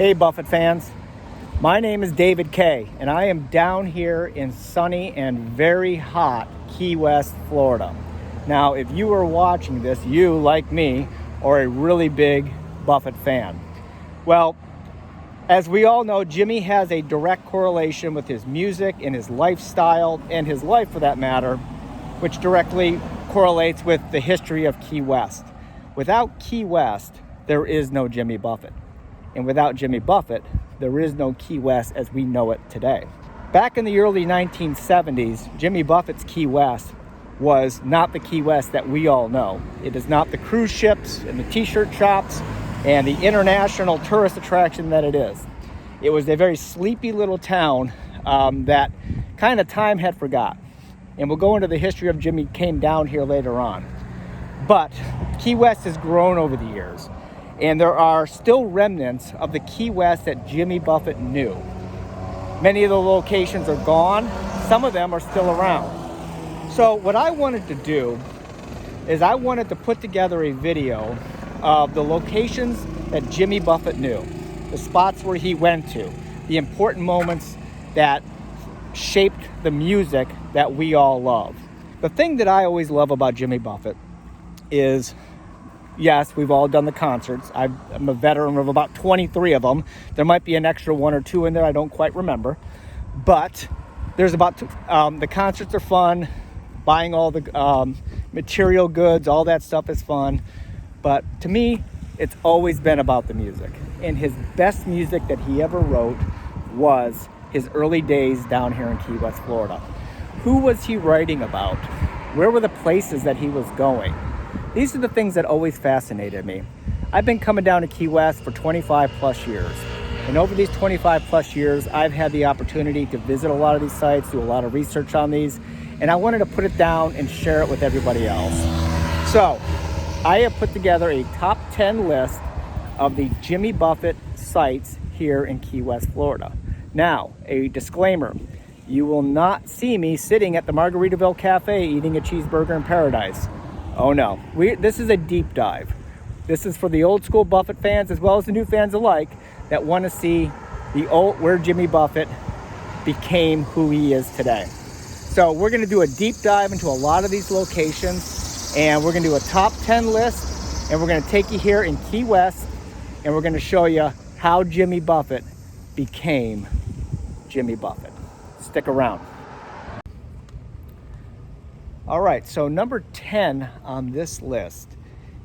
Hey Buffett fans, my name is David Kay and I am down here in sunny and very hot Key West, Florida. Now if you are watching this, you like me are a really big Buffett fan. Well, as we all know, Jimmy has a direct correlation with his music and his lifestyle and his life for that matter, which directly correlates with the history of Key West. Without Key West, there is no Jimmy Buffett. And without Jimmy Buffett, there is no Key West as we know it today. Back in the early 1970s, Jimmy Buffett's Key West was not the Key West that we all know. It is not the cruise ships and the t-shirt shops and the international tourist attraction that it is. It was a very sleepy little town that kind of time had forgot. And we'll go into the history of Jimmy came down here later on. But Key West has grown over the years. And there are still remnants of the Key West that Jimmy Buffett knew. Many of the locations are gone. Some of them are still around. So what I wanted to do is I wanted to put together a video of the locations that Jimmy Buffett knew, the spots where he went to, the important moments that shaped the music that we all love. The thing that I always love about Jimmy Buffett is, yes, we've all done the concerts. I'm a veteran of about 23 of them. There might be an extra one or two in there. I don't quite remember. But there's about the concerts are fun. Buying all the material goods, all that stuff is fun. But to me, it's always been about the music. And his best music that he ever wrote was his early days down here in Key West, Florida. Who was he writing about? Where were the places that he was going? These are the things that always fascinated me. I've been coming down to Key West for 25 plus years. And over these 25 plus years, I've had the opportunity to visit a lot of these sites, do a lot of research on these, and I wanted to put it down and share it with everybody else. So, I have put together a top 10 list of the Jimmy Buffett sites here in Key West, Florida. Now, a disclaimer. You will not see me sitting at the Margaritaville Cafe eating a cheeseburger in paradise. Oh no, this is a deep dive. This is for the old school Buffett fans as well as the new fans alike that want to see where Jimmy Buffett became who he is today. So we're going to do a deep dive into a lot of these locations, and we're going to do a top 10 list, and we're going to take you here in Key West, and we're going to show you how Jimmy Buffett became Jimmy Buffett. Stick around. All right, so number 10 on this list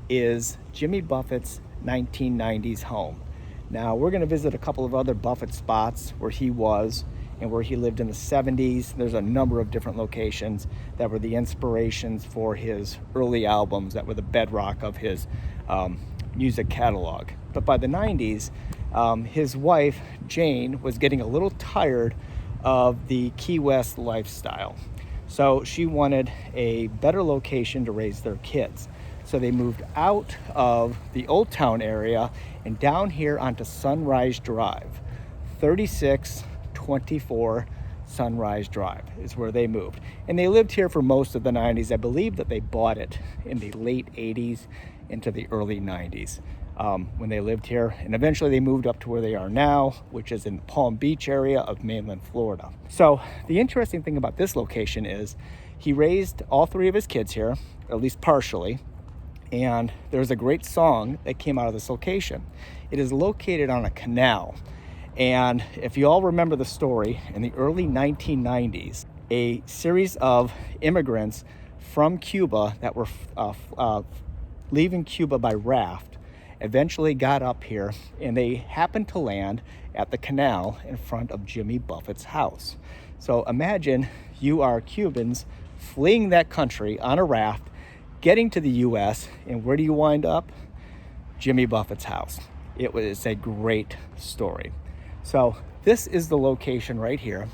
is Jimmy Buffett's 1990s home. Now, we're going to visit a couple of other Buffett spots where he was and where he lived in the 70s. There's a number of different locations that were the inspirations for his early albums that were the bedrock of his music catalog. But by the 90s, his wife, Jane, was getting a little tired of the Key West lifestyle. So she wanted a better location to raise their kids. So they moved out of the Old Town area and down here onto Sunrise Drive. 3624 Sunrise Drive is where they moved. And they lived here for most of the 90s. I believe that they bought it in the late 80s into the early 90s when they lived here. And eventually they moved up to where they are now, which is in the Palm Beach area of mainland Florida. So the interesting thing about this location is he raised all three of his kids here, at least partially. And there's a great song that came out of this location. It is located on a canal. And if you all remember the story, in the early 1990s, a series of immigrants from Cuba that were leaving Cuba by raft eventually got up here, and they happened to land at the canal in front of Jimmy Buffett's house. So imagine you are Cubans fleeing that country on a raft, getting to the U.S., and where do you wind up? Jimmy Buffett's house. It was a great story. So this is the location right here.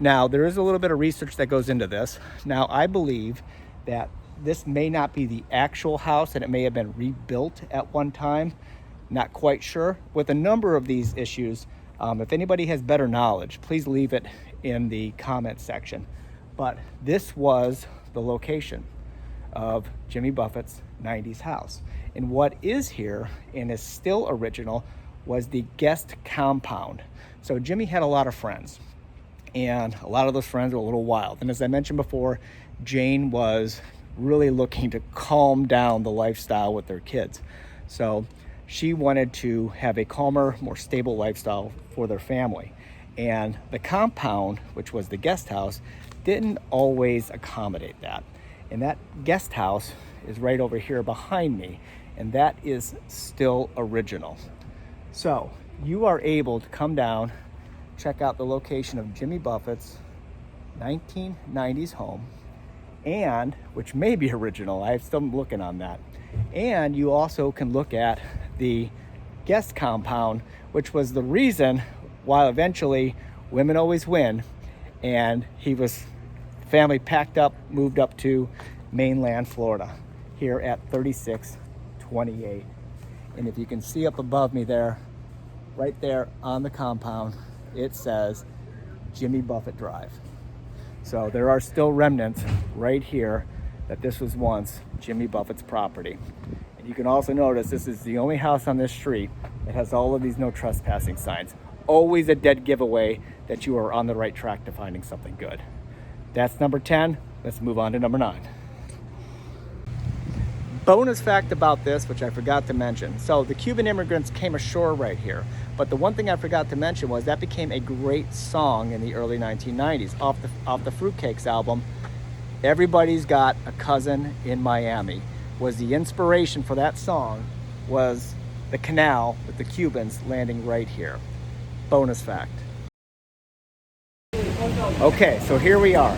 Now, there is a little bit of research that goes into this. Now, I believe that this may not be the actual house and it may have been rebuilt at one time. Not quite sure. With a number of these issues, if anybody has better knowledge, please leave it in the comment section. But this was the location of Jimmy Buffett's 90s house. And what is here and is still original was the guest compound. So Jimmy had a lot of friends, and a lot of those friends were a little wild. And as I mentioned before, Jane was really looking to calm down the lifestyle with their kids. So she wanted to have a calmer, more stable lifestyle for their family. And the compound, which was the guest house, didn't always accommodate that. And that guest house is right over here behind me, and that is still original. So you are able to come down, check out the location of Jimmy Buffett's 1990s home, and which may be original. I'm still looking on that. And you also can look at the guest compound, which was the reason why eventually women always win, and family packed up, moved up to mainland Florida here at 3628. And if you can see up above me there, right there on the compound, it says Jimmy Buffett Drive. So there are still remnants right here that this was once Jimmy Buffett's property. And you can also notice this is the only house on this street that has all of these no trespassing signs. Always a dead giveaway that you are on the right track to finding something good. That's number 10. Let's move on to number 9. Bonus fact about this, which I forgot to mention. So the Cuban immigrants came ashore right here. But the one thing I forgot to mention was that became a great song in the early 1990s off the Fruitcakes album. Everybody's Got a Cousin in Miami was the inspiration for that song, was the canal with the Cubans landing right here. Bonus fact. Okay, so here we are.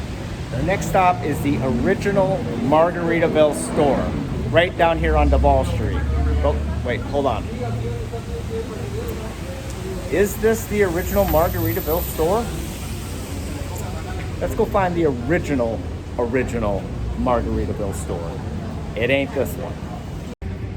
Our next stop is the original Margaritaville Store, right down here on Duval Street. Oh, wait, hold on. Is this the original Margaritaville Store? Let's go find the original Margaritaville Store. It ain't this one.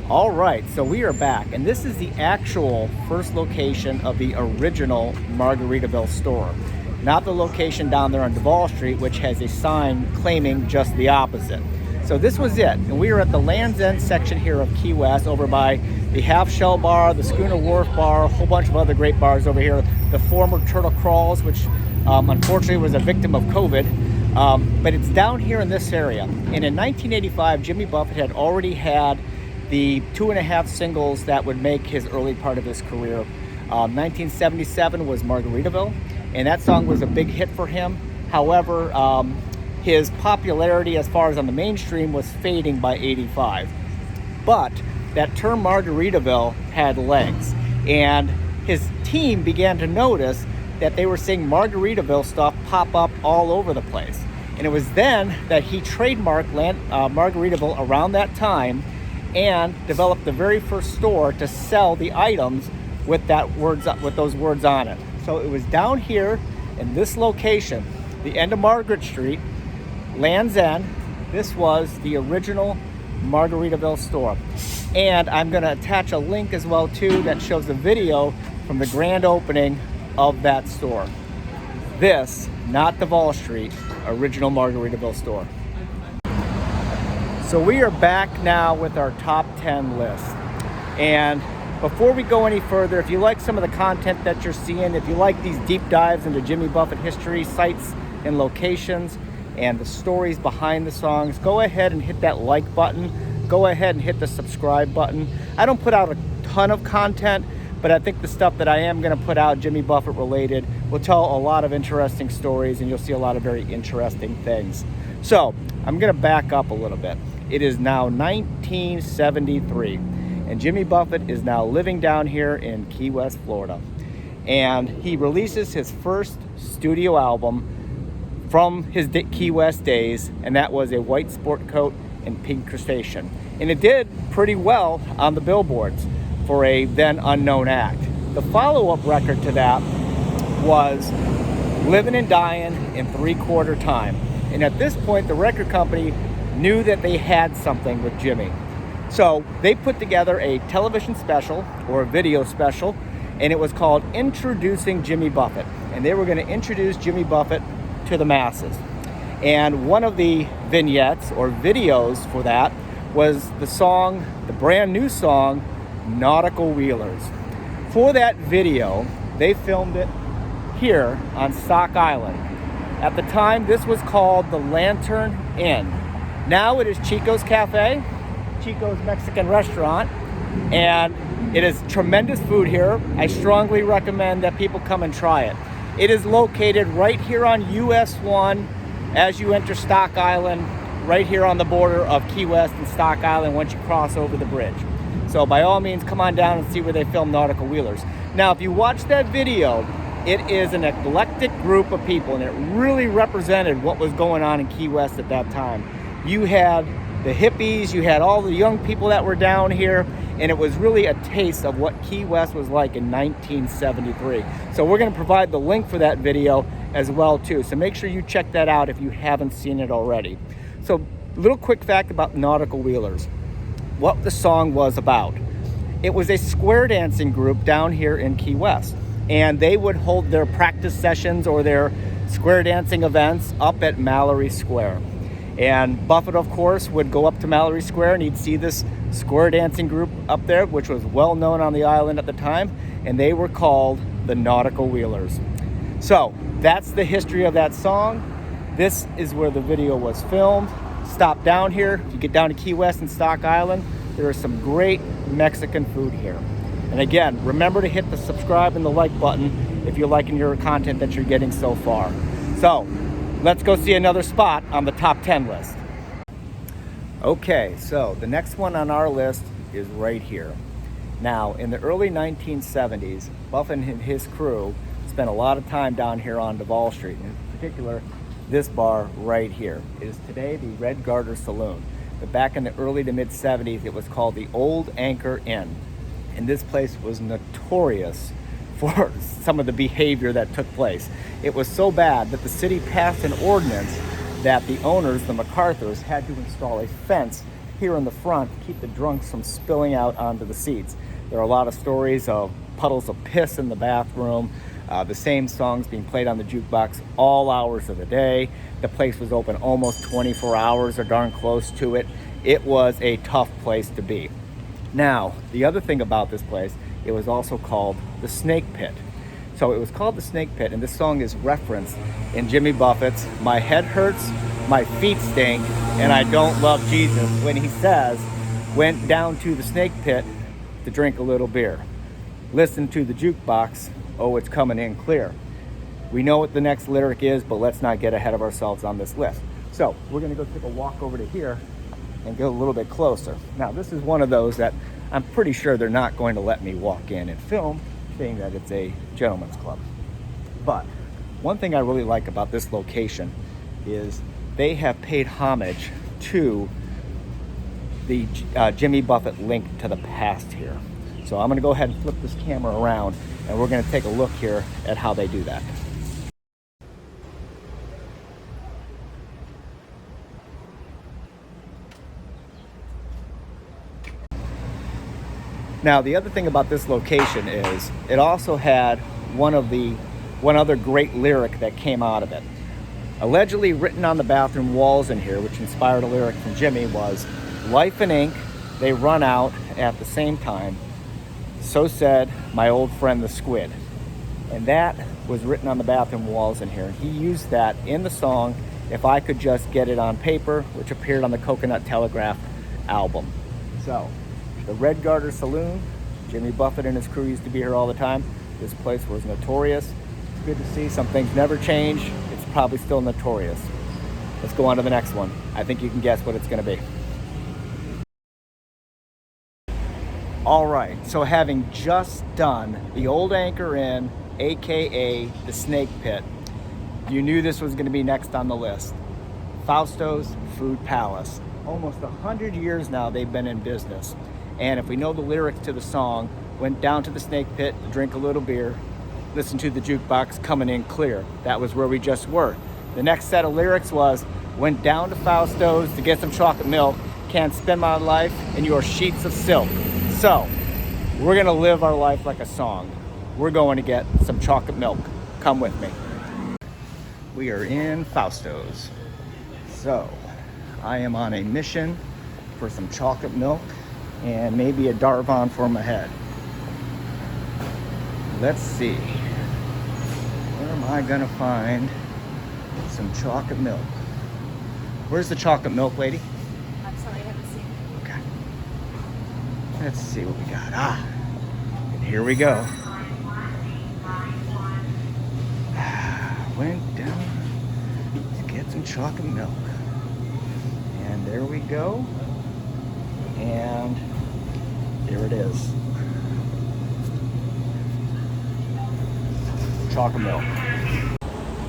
All right, so we are back, and this is the actual first location of the original Margaritaville Store. Not the location down there on Duval Street, which has a sign claiming just the opposite. So this was it, and we are at the Land's End section here of Key West, over by the Half Shell Bar, the Schooner Wharf Bar, a whole bunch of other great bars over here. The former Turtle Crawls, which unfortunately was a victim of COVID, but it's down here in this area. And in 1985, Jimmy Buffett had already had the 2.5 singles that would make his early part of his career. 1977 was Margaritaville, and that song was a big hit for him. However, his popularity as far as on the mainstream was fading by 85. But that term Margaritaville had legs, and his team began to notice that they were seeing Margaritaville stuff pop up all over the place. And it was then that he trademarked Margaritaville around that time and developed the very first store to sell the items with those words on it. So it was down here in this location, the end of Margaret Street, Land's End. This was the original Margaritaville Store. And I'm going to attach a link as well too that shows a video from the grand opening of that store. This, not Duval Street, original Margaritaville Store. So we are back now with our top 10 list. And before we go any further, if you like some of the content that you're seeing, if you like these deep dives into Jimmy Buffett history, sites and locations, and the stories behind the songs, go ahead and hit that like button. Go ahead and hit the subscribe button. I don't put out a ton of content, but I think the stuff that I am going to put out, Jimmy Buffett related, will tell a lot of interesting stories, and you'll see a lot of very interesting things. So I'm going to back up a little bit. It is now 1973, and Jimmy Buffett is now living down here in Key West, Florida. And he releases his first studio album from his Key West days, and that was a white sport coat and pink crustacean. And it did pretty well on the billboards for a then unknown act. The follow-up record to that was Living and Dying in 3/4 Time. And at this point, the record company knew that they had something with Jimmy. So they put together a television special, or a video special, and it was called Introducing Jimmy Buffett. And they were going to introduce Jimmy Buffett to the masses. And one of the vignettes or videos for that was the brand new song, Nautical Wheelers. For that video, they filmed it here on Stock Island. At the time, this was called the Lantern Inn. Now it is Chico's Cafe, Chico's Mexican restaurant, and it is tremendous food here. I strongly recommend that people come and try it. It is located right here on US 1 as you enter Stock Island, right here on the border of Key West and Stock Island once you cross over the bridge. So by all means, come on down and see where they filmed Nautical Wheelers. Now, if you watch that video, it is an eclectic group of people, and it really represented what was going on in Key West at that time. You had the hippies, you had all the young people that were down here, and it was really a taste of what Key West was like in 1973. So we're going to provide the link for that video as well too. So make sure you check that out if you haven't seen it already. So a little quick fact about Nautical Wheelers, what the song was about. It was a square dancing group down here in Key West, and they would hold their practice sessions or their square dancing events up at Mallory Square. And Buffett, of course, would go up to Mallory Square and he'd see this square dancing group up there, which was well known on the island at the time, and they were called the Nautical Wheelers. So that's the history of that song. This is where the video was filmed. Stop down here. If you get down to Key West and Stock Island, there is some great Mexican food here. And again, remember to hit the subscribe and the like button if you're liking your content that you're getting so far. So let's go see another spot on the top 10 list. Okay, so the next one on our list is right here. Now, in the early 1970s, Buffett and his crew spent a lot of time down here on Duval Street, in particular, this bar right here. It is today the Red Garter Saloon. But back in the early to mid 70s, it was called the Old Anchor Inn. And this place was notorious for some of the behavior that took place. It was so bad that the city passed an ordinance that the owners, the MacArthurs, had to install a fence here in the front to keep the drunks from spilling out onto the seats. There are a lot of stories of puddles of piss in the bathroom, the same songs being played on the jukebox all hours of the day. The place was open almost 24 hours or darn close to it. It was a tough place to be. Now, the other thing about this place, it was also called the Snake Pit. So it was called the Snake Pit, and this song is referenced in Jimmy Buffett's "My Head Hurts, My Feet Stink, and I Don't Love Jesus," when he says, went down to the Snake Pit to drink a little beer. Listen to the jukebox, oh, it's coming in clear. We know what the next lyric is, but let's not get ahead of ourselves on this list. So we're gonna go take a walk over to here and get a little bit closer. Now, this is one of those that I'm pretty sure they're not going to let me walk in and film, being that it's a gentleman's club. But one thing I really like about this location is they have paid homage to the Jimmy Buffett link to the past here. So I'm gonna go ahead and flip this camera around and we're gonna take a look here at how they do that. Now, the other thing about this location is it also had one other great lyric that came out of it. Allegedly written on the bathroom walls in here, which inspired a lyric from Jimmy, was, "Life and ink, they run out at the same time. So said my old friend the squid." And that was written on the bathroom walls in here. And he used that in the song, "If I Could Just Get It on Paper," which appeared on the Coconut Telegraph album. So, the Red Garter Saloon, Jimmy Buffett and his crew used to be here all the time. This place was notorious. It's good to see some things never change. It's probably still notorious. Let's go on to the next one. I think you can guess what it's gonna be. All right, so having just done the Old Anchor Inn, AKA the Snake Pit, you knew this was gonna be next on the list. Faustos Food Palace. Almost 100 years now they've been in business. And if we know the lyrics to the song, went down to the Snake Pit to drink a little beer, listen to the jukebox coming in clear. That was where we just were. The next set of lyrics was, went down to Faustos to get some chocolate milk, can't spend my life in your sheets of silk. So, we're gonna live our life like a song. We're going to get some chocolate milk. Come with me. We are in Faustos. So, I am on a mission for some chocolate milk and maybe a Darvon for my head. let's see. Where am I gonna find some chocolate milk? Where's the chocolate milk, lady? I'm sorry, I haven't seen it. Okay. Let's see what we got. And here we go. Went down to get some chocolate milk. And there we go. And there it is. Chocolate milk.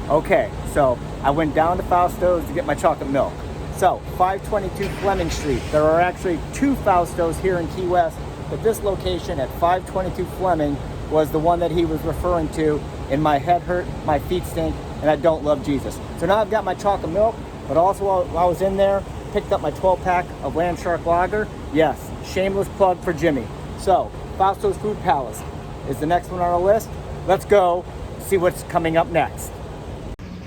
Okay, so I went down to Faustos to get my chocolate milk. So, 522 Fleming Street. There are actually two Faustos here in Key West, but this location at 522 Fleming was the one that he was referring to. And my head hurt, my feet stink, and I don't love Jesus. So now I've got my chocolate milk, but also while I was in there, picked up my 12-pack of Land Shark Lager. Yes, shameless plug for Jimmy. So, Faustos Food Palace is the next one on our list. Let's go see what's coming up next.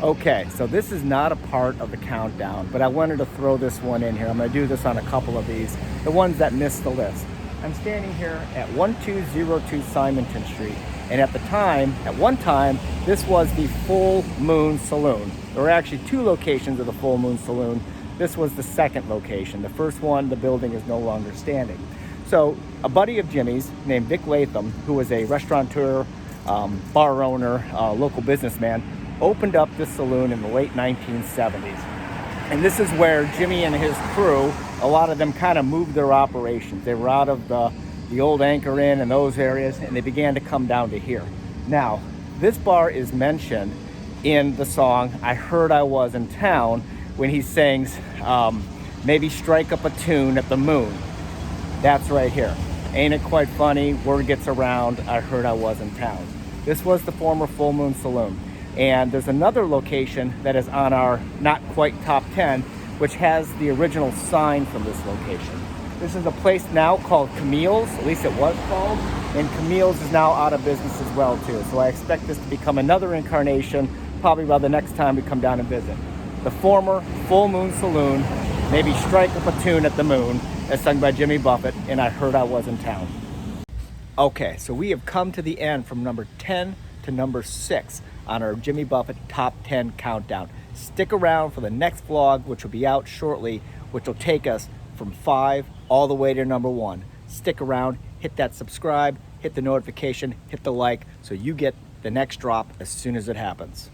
Okay, so this is not a part of the countdown, but I wanted to throw this one in here. I'm going to do this on a couple of these, the ones that missed the list. I'm standing here at 1202 Simonton Street, and at one time, this was the Full Moon Saloon. There were actually two locations of the Full Moon Saloon. This was the second location. The first one, the building is no longer standing. So a buddy of Jimmy's named Vic Latham, who was a restaurateur, bar owner, local businessman, opened up this saloon in the late 1970s. And this is where Jimmy and his crew, a lot of them kind of moved their operations. They were out of the old Anchor Inn and those areas, and they began to come down to here. Now, this bar is mentioned in the song, I Heard I Was in Town, when he sings, maybe strike up a tune at the moon. That's right here. Ain't it quite funny? Word gets around, I heard I was in town. This was the former Full Moon Saloon. And there's another location that is on our not quite top 10, which has the original sign from this location. This is a place now called Camille's, at least it was called, and Camille's is now out of business as well too. So I expect this to become another incarnation, probably by the next time we come down and visit. The former Full Moon Saloon, maybe strike up a tune at the moon, as sung by Jimmy Buffett, and I Heard I Was in Town. Okay, so we have come to the end from number 10 to number 6 on our Jimmy Buffett Top 10 Countdown. Stick around for the next vlog, which will be out shortly, which will take us from 5 all the way to number 1. Stick around, hit that subscribe, hit the notification, hit the like, so you get the next drop as soon as it happens.